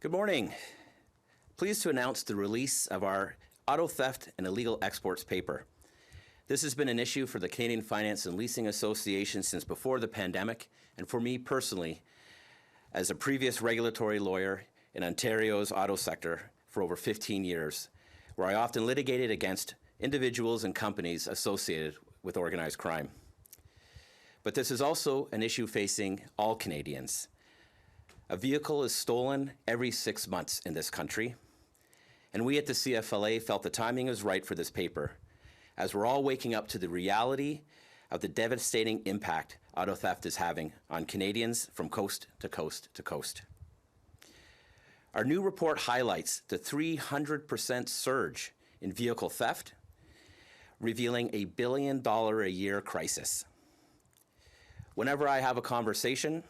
Good morning. Pleased to announce the release of our Auto Theft and Illegal Exports paper. This has been an issue for the Canadian Finance and Leasing Association since before the pandemic, and for me personally, as a previous regulatory lawyer in Ontario's auto sector for over 15 years, where I often litigated against individuals and companies associated with organized crime. But this is also an issue facing all Canadians. A vehicle is stolen every 6 months in this country, and we at the CFLA felt the timing was right for this paper, as we're all waking up to the reality of the devastating impact auto theft is having on Canadians from coast to coast to coast. Our new report highlights the 300% surge in vehicle theft, revealing a $1 billion a year crisis. Whenever I have a conversation,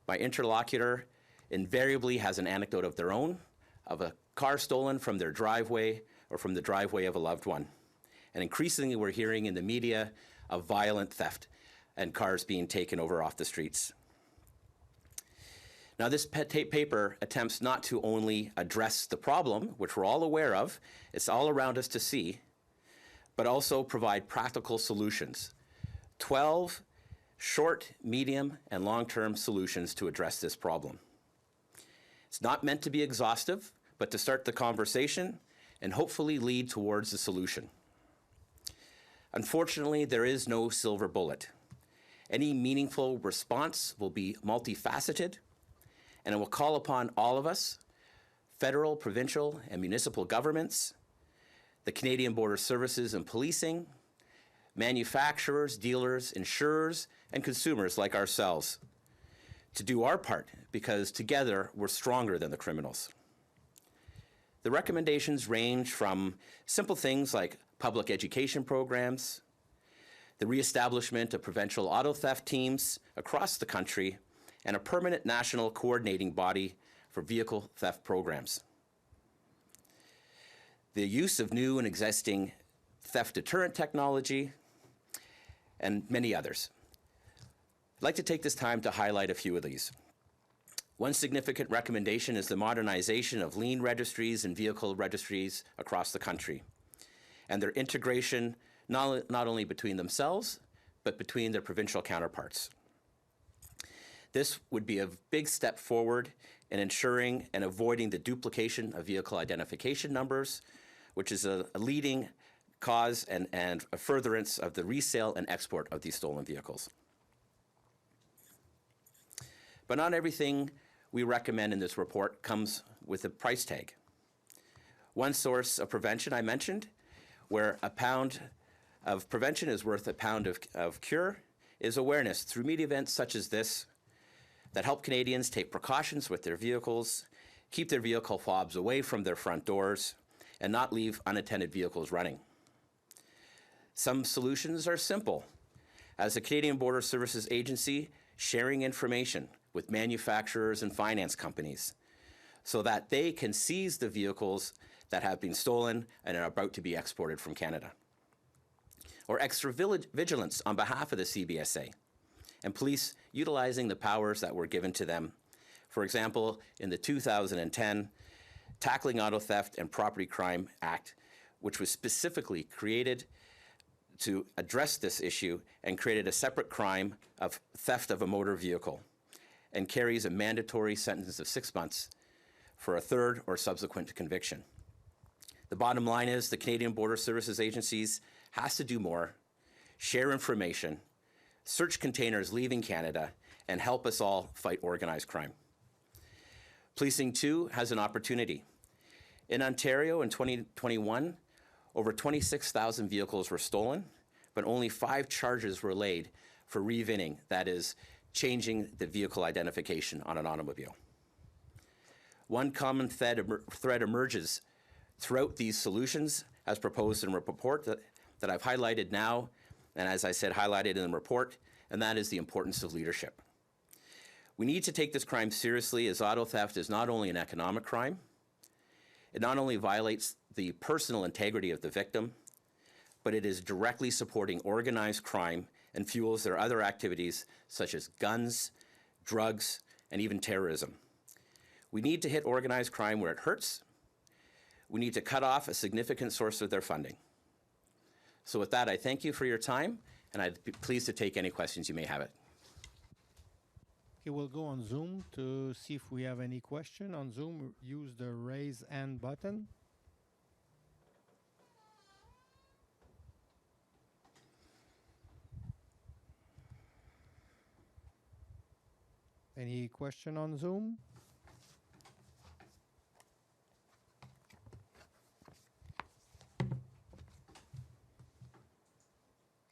my interlocutor invariably has an anecdote of their own, of a car stolen from their driveway or from the driveway of a loved one. And increasingly we're hearing in the media of violent theft and cars being taken over off the streets. Now this paper attempts not to only address the problem, which we're all aware of, it's all around us to see, but also provide practical solutions. 12 short, medium, and long-term solutions to address this problem. It's not meant to be exhaustive, but to start the conversation and hopefully lead towards a solution. Unfortunately, there is no silver bullet. Any meaningful response will be multifaceted, and it will call upon all of us, federal, provincial, and municipal governments, the Canadian Border Services and Policing, manufacturers, dealers, insurers, and consumers like ourselves, to do our part, because together we're stronger than the criminals. The recommendations range from simple things like public education programs, the reestablishment of provincial auto theft teams across the country, and a permanent national coordinating body for vehicle theft programs. The use of new and existing theft deterrent technology, and many others. I'd like to take this time to highlight a few of these. One significant recommendation is the modernization of lien registries and vehicle registries across the country, and their integration not only between themselves, but between their provincial counterparts. This would be a big step forward in ensuring and avoiding the duplication of vehicle identification numbers, which is a leading cause and a furtherance of the resale and export of these stolen vehicles. But not everything we recommend in this report comes with a price tag. One source of prevention I mentioned, where a pound of prevention is worth a pound of cure, is awareness through media events such as this that help Canadians take precautions with their vehicles, keep their vehicle fobs away from their front doors, and not leave unattended vehicles running. Some solutions are simple. As a Canadian Border Services agency, sharing information with manufacturers and finance companies so that they can seize the vehicles that have been stolen and are about to be exported from Canada. Or extra vigilance on behalf of the CBSA and police utilizing the powers that were given to them. For example, in the 2010 Tackling Auto Theft and Property Crime Act, which was specifically created to address this issue and created a separate crime of theft of a motor vehicle and carries a mandatory sentence of 6 months for a third or subsequent conviction. The bottom line is the Canadian Border Services agencies has to do more, share information, search containers leaving Canada, and help us all fight organized crime. Policing, too, has an opportunity. In Ontario in 2021, over 26,000 vehicles were stolen, but only 5 charges were laid for revinning, that is, changing the vehicle identification on an automobile. One common thread emerges throughout these solutions as proposed in a report that I've highlighted now, and as I said, highlighted in the report, and that is the importance of leadership. We need to take this crime seriously, as auto theft is not only an economic crime, it not only violates the personal integrity of the victim, but it is directly supporting organized crime and fuels their other activities such as guns, drugs, and even terrorism. We need to hit organized crime where it hurts. We need to cut off a significant source of their funding. So with that, I thank you for your time, and I'd be pleased to take any questions you may have. Okay, we'll go on Zoom to see if we have any question. On Zoom, use the raise hand button. Any question on Zoom?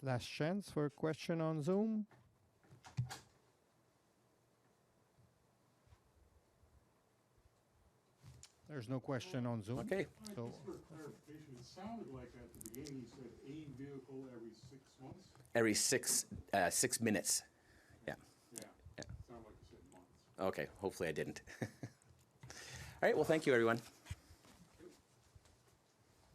Last chance for a question on Zoom. There's no question on Zoom. Okay. So, Just for clarification, it sounded like at the beginning you said a vehicle every 6 months? Every 6 minutes. Yeah. Yeah. Yeah. Sounded like you said months. Okay. Hopefully I didn't. All right. Well, thank you, everyone.